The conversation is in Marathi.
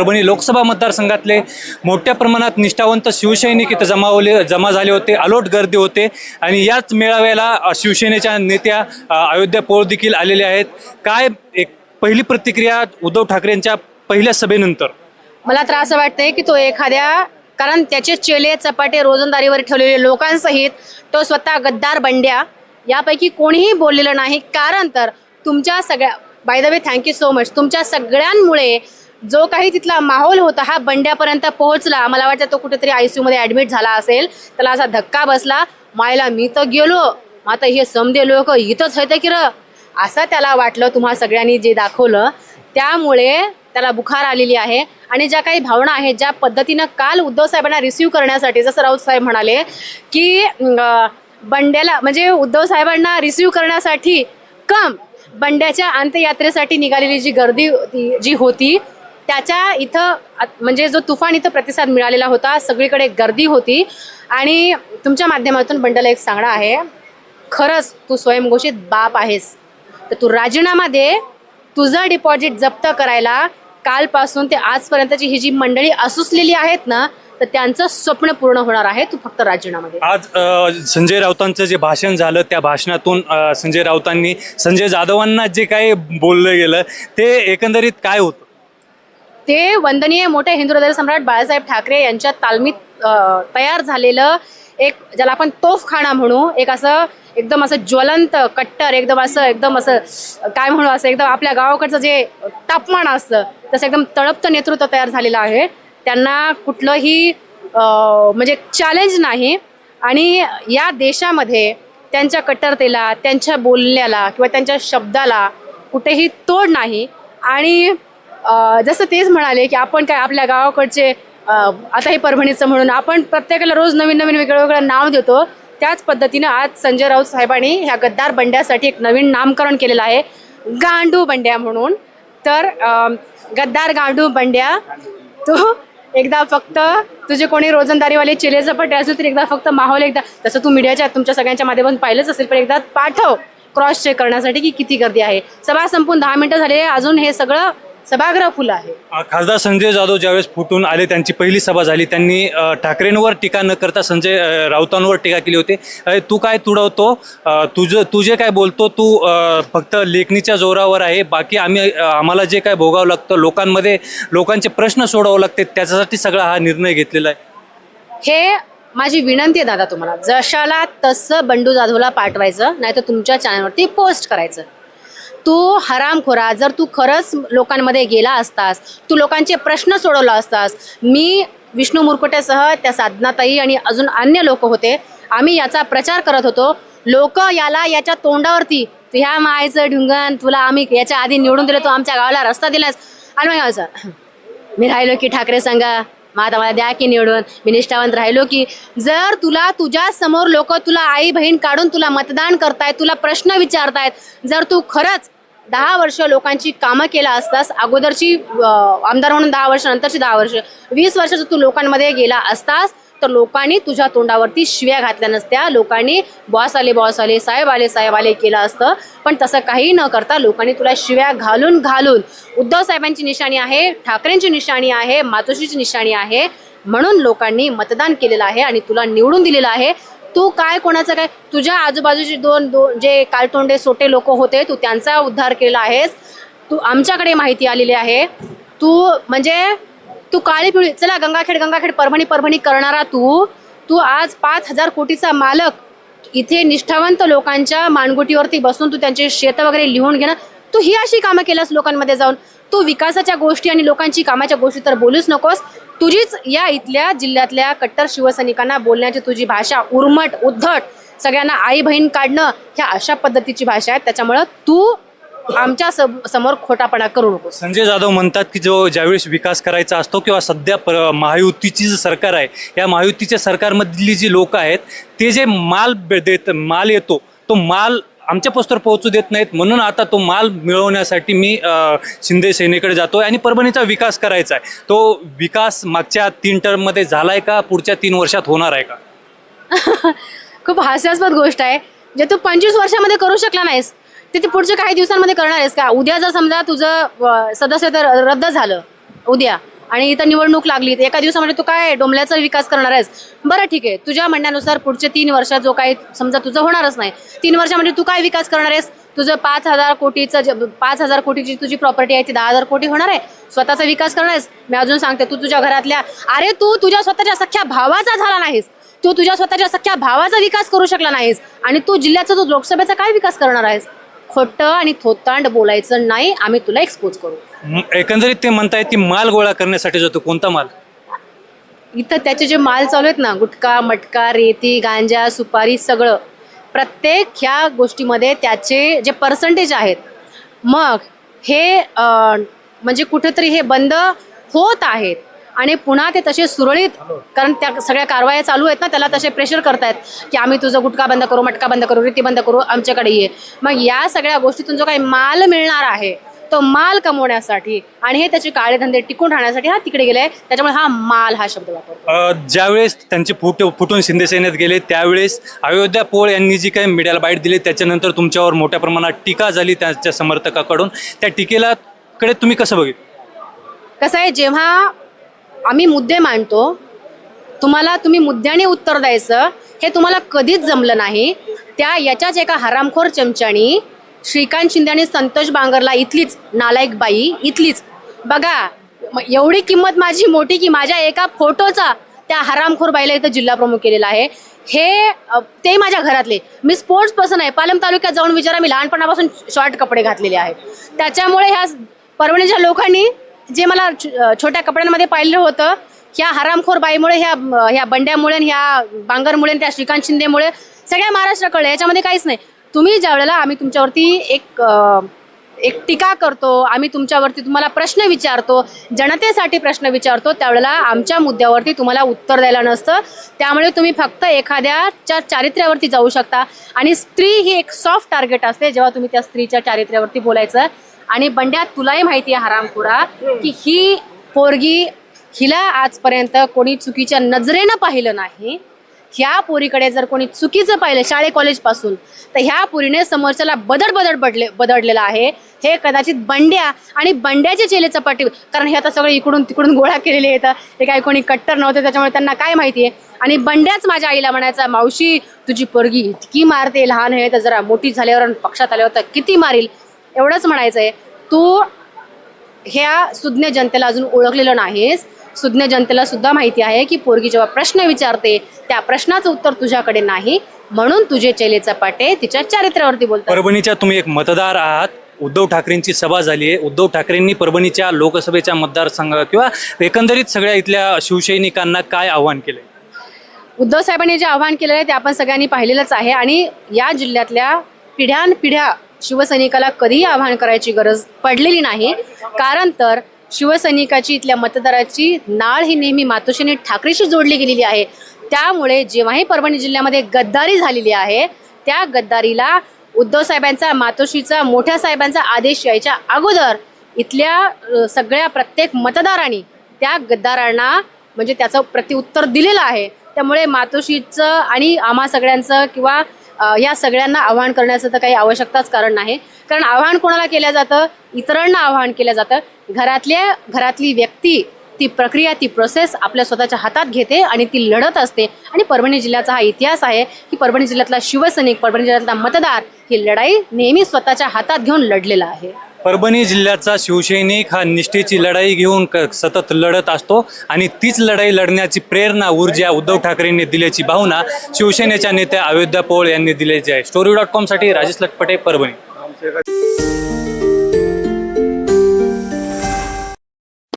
परभणी लोकसभा मतदारसंघातले मोठ्या प्रमाणात निष्ठावंत शिवसैनिक इथं जमा झाले होते, अलोट गर्दी होते आणि याच मेळाव्याला शिवसेनेच्या नेत्या अयोध्या पोळ देखील आलेल्या आहेत. काय एक पहिली प्रतिक्रिया उद्धव ठाकरेंच्या पहिल्या सभेनंतर? मला तर असं वाटतंय की तो एखाद्या, कारण त्याचे चेले चपाटे रोजंदारीवर ठेवलेले लोकांसहित तो स्वतः गद्दार बंड्या यापैकी कोणीही बोललेलं नाही. कारण तर तुमच्या सगळ्या, by the way thank you so much, तुमच्या सगळ्यांमुळे जो काही तिथला माहोल होता हा बंड्यापर्यंत पोहोचला. मला वाटतं तो कुठेतरी ICU मध्ये ऍडमिट झाला असेल, त्याला असा धक्का बसला, मायला मी तर गेलो, आता हे समदे लोक इथंच आहेत की र, असं त्याला वाटलं. तुम्हा सगळ्यांनी जे दाखवलं त्यामुळे त्याला बुखार आलेली आहे. आणि ज्या काही भावना आहेत, ज्या पद्धतीनं काल उद्धव साहेबांना रिसीव्ह करण्यासाठी, जसं राऊत साहेब म्हणाले की बंड्याला म्हणजे उद्धव साहेबांना रिसीव्ह करण्यासाठी बंड्याच्या अंत्ययात्रेसाठी निघालेली जी गर्दी जी होती त्याच्या इथं म्हणजे जो तुफान इथं प्रतिसाद मिळालेला होता, सगळीकडे गर्दी होती. आणि तुमच्या माध्यमातून बंड्याला एक सांगणं आहे, खरंच तू स्वयंघोषित बाप आहेस तर तू राजीनामा दे. तुझं डिपॉझिट जप्त करायला कालपासून ते आजपर्यंतची ही जी मंडळी असूसलेली आहेत ना, तर त्यांचं स्वप्न पूर्ण होणार आहे. तू फक्त राजीनामा दे. आज संजय राऊतांचं जे भाषण झालं त्या भाषणातून संजय राऊतांनी संजय जाधवांना जे काही बोललं गेलं ते एकंदरीत काय होतं? ते वंदनीय मोठे हिंदू हृदय सम्राट बाळासाहेब ठाकरे यांच्या तालमीत तयार झालेलं एक, ज्याला आपण तोफखाना म्हणू, एक असं एकदम असं ज्वलंत कट्टर, एकदम असं काय म्हणू, असं एकदम आपल्या गावाकडचं जे तापमान असतं तसं एकदम तळपतं नेतृत्व तयार झालेलं आहे. त्यांना कुठलंही म्हणजे चॅलेंज नाही. आणि या देशामध्ये त्यांच्या कट्टरतेला, त्यांच्या बोलण्याला किंवा त्यांच्या शब्दाला कुठेही तोड नाही. आणि जसं तेच म्हणाले की आपण काय आपल्या गावाकडचे, आता हे परभणीचं म्हणून आपण प्रत्येकाला रोज नवीन नवीन वेगळं नाव देतो, त्याच पद्धतीनं आज संजय राऊत साहेबांनी ह्या गद्दार बंड्यासाठी एक नवीन नामकरण केलेलं आहे, गांडू बंड्या म्हणून. तर गद्दार गांडू बंड्या, तू एकदा फक्त तुझे कोणी रोजंदारीवाले चेले चपाटे असेल तर एकदा फक्त माहोल एकदा, तसं तू मीडियाच्या तुमच्या सगळ्यांच्या माध्यमातून पाहिलंच असेल, पण एकदा पाठव क्रॉस चेक करण्यासाठी की किती गर्दी आहे. सभा संपून 10 मिनिटं झाले, अजून हे सगळं सभागृह फुलं आहे. खासदार संजय जाधव ज्यावेळेस फुटून आले, त्यांची पहिली सभा झाली, त्यांनी ठाकरेंवर टीका न करता संजय राऊतांवर टीका केली होती. तू काय तुडवतो, तुझे काय बोलतो, तू फक्त लेखणीच्या जोरावर आहे, बाकी आम्हाला जे काय भोगावं लागतं, लोकांचे प्रश्न सोडवावं लागते, त्याच्यासाठी सगळा हा निर्णय घेतलेला आहे. हे माझी विनंती आहे दादा तुम्हाला, जशाला तसं बंडू जाधवला पाठवायचं, नाही तर तुमच्या चॅनलवरती पोस्ट करायचं. तू हरामखोरा, जर तू खरंच लोकांमध्ये गेला असतास, तू लोकांचे प्रश्न सोडवला असतास, मी विष्णू मुरकुटेसह त्या साधनाताई आणि अजून अन्य लोक होते, आम्ही याचा प्रचार करत होतो. लोक याच्या तोंडावरती ह्या मायचं ढुंगण, तुला आम्ही याच्या आधी निवडून दिलं, तू आमच्या गावाला रस्ता दिलास, आणि मग मी राहिलो की ठाकरे सांगा, मग आता मला द्या की निवडून, मी निष्ठावंत राहिलो की. जर तुला तुझ्या समोर लोक तुला आई बहीण काढून तुला मतदान करतायत, तुला प्रश्न विचारतायत, जर तू खरंच 10 वर्ष लोकांची कामं केला असतास, अगोदरची आमदार म्हणून 10 वर्ष, नंतरची 10 वर्ष, 20 वर्ष तू लोकांमध्ये गेला असतास, तर लोकांनी तुझ्या तोंडावरती शिव्या घातल्या नसत्या, लोकांनी बॉस आले, साहेब आले केलं असतं. पण तसं काही न करता लोकांनी तुला शिव्या घालून उद्धव साहेबांची निशाणी आहे, ठाकरेंची निशाणी आहे, मातोश्रीची निशाणी आहे, म्हणून लोकांनी मतदान केलेलं आहे आणि तुला निवडून दिलेलं आहे. तू काय कोणाचं काय, तुझ्या आजूबाजूचे दोन जे कालतोंडे सोटे लोक होते, तू त्यांचा उद्धार केला आहेस. तू आमच्याकडे माहिती आलेली आहे, तू काळी पिवळी, चला गंगाखेड परभणी करणारा तू आज 5,000 कोटीचा मालक, इथे निष्ठावंत लोकांच्या मानगुटीवरती बसून तू त्यांचे शेत वगैरे लिहून घेणं, तू ही अशी कामं केलंस लोकांमध्ये जाऊन. तू विकासाच्या गोष्टी आणि लोकांची कामाच्या गोष्टी तर बोलूच नकोस. तुझीच या इथल्या जिल्ह्यातल्या कट्टर शिवसैनिकांना बोलण्याची तुझी भाषा उर्मट, उद्धट, सगळ्यांना आई बहीण काढणं, ह्या अशा पद्धतीची भाषा आहे. त्याच्यामुळं तू आमच्या समोर खोटापणा करू नको. संजय जाधव म्हणतात की ज्यावेळेस विकास करायचा असतो किंवा सध्या महायुतीची जी सरकार आहे, या महायुतीच्या सरकारमधली जी लोक आहेत ते जे माल येतो, तो माल आमच्या पोस्टर पोहोचू देत नाहीत, म्हणून आता तो माल मिळवण्यासाठी मी शिंदे सेनेकडे जातोय आणि परभणीचा विकास करायचा आहे. तो विकास मागच्या 3 टर्ममध्ये झालाय का, पुढच्या 3 वर्षात होणार आहे का? खूप हास्यास्पद गोष्ट आहे. जे तू 25 वर्षामध्ये करू शकला नाहीस ते पुढच्या काही दिवसांमध्ये करणार आहेस का? उद्या जर समजा तुझं सदस्यत्व रद्द झालं, उद्या आणि इथं निवडणूक लागली तर एका दिवसामध्ये तू काय डोंबल्याचा विकास करणार आहेस? बरं ठीक आहे, तुझ्या म्हणण्यानुसार पुढचे 3 वर्ष जो काही समजा तुझं होणारच नाही, 3 वर्षामध्ये तू काय विकास करणार आहेस? तुझं 5,000 कोटीची तुझी प्रॉपर्टी आहे ती 10,000 कोटी होणार आहे? स्वतःचा विकास करणार आहेस? मी अजून सांगते, तू तुझ्या घरातल्या, अरे तू तुझ्या स्वतःच्या सख्या भावाचा झाला नाहीस, तू तुझ्या स्वतःच्या सख्या भावाचा विकास करू शकला नाहीस, आणि तू जिल्ह्याचा तू लोकसभेचा काय विकास करणार आहेस? खोटं आणि थोतांड बोलायचं नाही, आम्ही तुला एक्सपोज करू. एकंदरीत ते म्हणतायत की माल गोळा करण्यासाठी जातो. कोणता माल? इथं त्याचे जे माल चालू आहेत ना, गुटखा, मटका, रेती, गांजा, सुपारी, सगळं प्रत्येक ह्या गोष्टीमध्ये त्याचे जे पर्सेंटेज आहेत, मग हे म्हणजे कुठेतरी हे बंद होत आहेत आणि पुन्हा ते तसे सुरळीत, कारण त्या सगळ्या कारवाया चालू आहेत ना, त्याला तसे प्रेशर करतायत की आम्ही तुझं गुटखा बंद करू, मटका बंद करू, रेती बंद करू, आमच्याकडे ये. मग या सगळ्या गोष्टीतून जो काही माल मिळणार आहे तो माल कमवण्यासाठी आणि हे त्याचे काळे धंदे टिकून राहण्यासाठी हा तिकडे गेलाय. त्याच्यामुळे हा माल हा शब्द वापरतो. ज्यावेळेस त्यांचे फुटून शिंदे सेनेत गेले त्यावेळेस अयोध्या पोळ यांनी जी काही मीडियाला बाईट दिली त्याच्यानंतर तुमच्यावर मोठ्या प्रमाणात टीका झाली त्यांच्या समर्थकाकडून. त्या टीकेला कडे तुम्ही कसं बघितलं? कसं आहे, जेव्हा आम्ही मुद्दे मांडतो, तुम्ही मुद्द्याने उत्तर द्यायचं हे तुम्हाला कधीच जमलं नाही. याच्याच एका हरामखोर चमच्यानी श्रीकांत शिंदे आणि संतोष बांगरला, इथलीच नालायक बाई, इथलीच बघा, एवढी किंमत माझी मोठी की माझ्या एका फोटोचा त्या हरामखोर बाईला इथं जिल्हा प्रमुख केलेला आहे. ते माझ्या घरातले, मी स्पोर्ट्स पर्सन आहे, पालम तालुक्यात जाऊन विचारा, मी लहानपणापासून शॉर्ट कपडे घातलेले आहेत. त्याच्यामुळे ह्या परभणीच्या लोकांनी जे मला छोट्या कपड्यांमध्ये पाहिलं होतं, ह्या हरामखोर बाईमुळे, ह्या बंड्यामुळे, ह्या बांगरमुळे, त्या श्रीकांत शिंदेमुळे सगळ्या महाराष्ट्राकडे, याच्यामध्ये काहीच नाही. तुम्ही ज्या वेळेला आम्ही तुमच्यावरती एक टीका करतो, आम्ही तुमच्यावरती तुम्हाला प्रश्न विचारतो, जनतेसाठी प्रश्न विचारतो, त्यावेळेला आमच्या मुद्द्यावरती तुम्हाला उत्तर द्यायला नसतं. त्यामुळे तुम्ही फक्त एखाद्याच्या चारित्र्यावरती जाऊ शकता, आणि स्त्री ही एक सॉफ्ट टार्गेट असते जेव्हा तुम्ही त्या स्त्रीच्या चारित्र्यावरती बोलायचं. आणि बंड्या, तुलाही माहिती आहे हरामखोरा, की ही पोरगी, हिला आजपर्यंत कोणी चुकीच्या नजरेनं पाहिलं नाही. ह्या पोरीकडे जर कोणी चुकीचं पाहिलं शाळे कॉलेजपासून, तर ह्या पोरीने समोरच्याला बदडलेलं आहे. हे कदाचित बंड्या आणि बंड्याचे चेले चपाटी, कारण हे आता सगळे इकडून तिकडून गोळा केलेले येतं, ते काही कोणी कट्टर नव्हते, त्याच्यामुळे त्यांना काय माहिती आहे. आणि बंड्याच माझ्या आईला म्हणायचा, मावशी तुझी पोरगी इतकी मारते, लहान आहे तर जरा मोठी झाल्यावर पक्षात आल्यावर तर किती मारील, एवढंच म्हणायचं आहे. तू ह्या सुज्ञ जनतेला अजून ओळखलेलं नाहीस. सुज्ञ जनतेला सुद्धा माहिती आहे की पोरगी जेव्हा प्रश्न विचारते त्या प्रश्नाचं उत्तर तुझ्याकडे नाही, म्हणून तुझे चेले चपाटे तिच्या चारित्र्यावरती बोलतात. परभणीच्या तुम्ही एक मतदार आहात. उद्धव ठाकरेंची सभा झाली आहे. उद्धव ठाकरेंनी परभणीच्या लोकसभेच्या मतदारसंघ किंवा एकंदरीत सगळ्या इथल्या शिवसैनिकांना काय आव्हान केलंय? उद्धव साहेबांनी जे आव्हान केलं आहे ते आपण सगळ्यांनी पाहिलेलंच आहे. आणि या जिल्ह्यातल्या पिढ्यानपिढ्या शिवसैनिकाला कधीही आव्हान करायची गरज पडलेली नाही, कारण तर शिवसैनिकाची, इथल्या मतदाराची नाळ ही नेहमी मातोश्री ठाकरेशी जोडली गेलेली आहे. त्यामुळे जेव्हाही परभणी जिल्ह्यामध्ये गद्दारी झालेली आहे, त्या गद्दारीला उद्धव साहेबांचा, मातोश्रीचा, मोठ्या साहेबांचा आदेश यायच्या अगोदर इथल्या सगळ्या प्रत्येक मतदारांनी त्या गद्दारांना म्हणजे त्याचं प्रत्युत्तर दिलेलं आहे. त्यामुळे मातोश्रीचं आणि आम्हा सगळ्यांचं किंवा या सगळ्यांना आव्हान करण्याचं तर काही आवश्यकताच कारण नाही. कारण आव्हान कोणाला केलं जातं? इतरांना आव्हान केलं जातं. घरातली व्यक्ती ती प्रक्रिया, ती प्रोसेस आपल्या स्वतःच्या हातात घेते आणि ती लढत असते. आणि परभणी जिल्ह्याचा हा इतिहास आहे की परभणी जिल्ह्यातला शिवसैनिक, परभणी जिल्ह्यातला मतदार ही लढाई नेहमी स्वतःच्या हातात घेऊन लढलेला आहे. परभणी जिल्ह्याचा शिवसैनिक हा निष्ठेची लढाई घेऊन सतत लढत असतो आणि तीच लढाई लढण्याची प्रेरणा, ऊर्जा उद्धव ठाकरेंनी दिल्याची भावना शिवसेनेच्या नेत्या अयोध्या पोळ यांनी दिल्याची आहे. story.com साठी राजेश लटपटे, परभणी.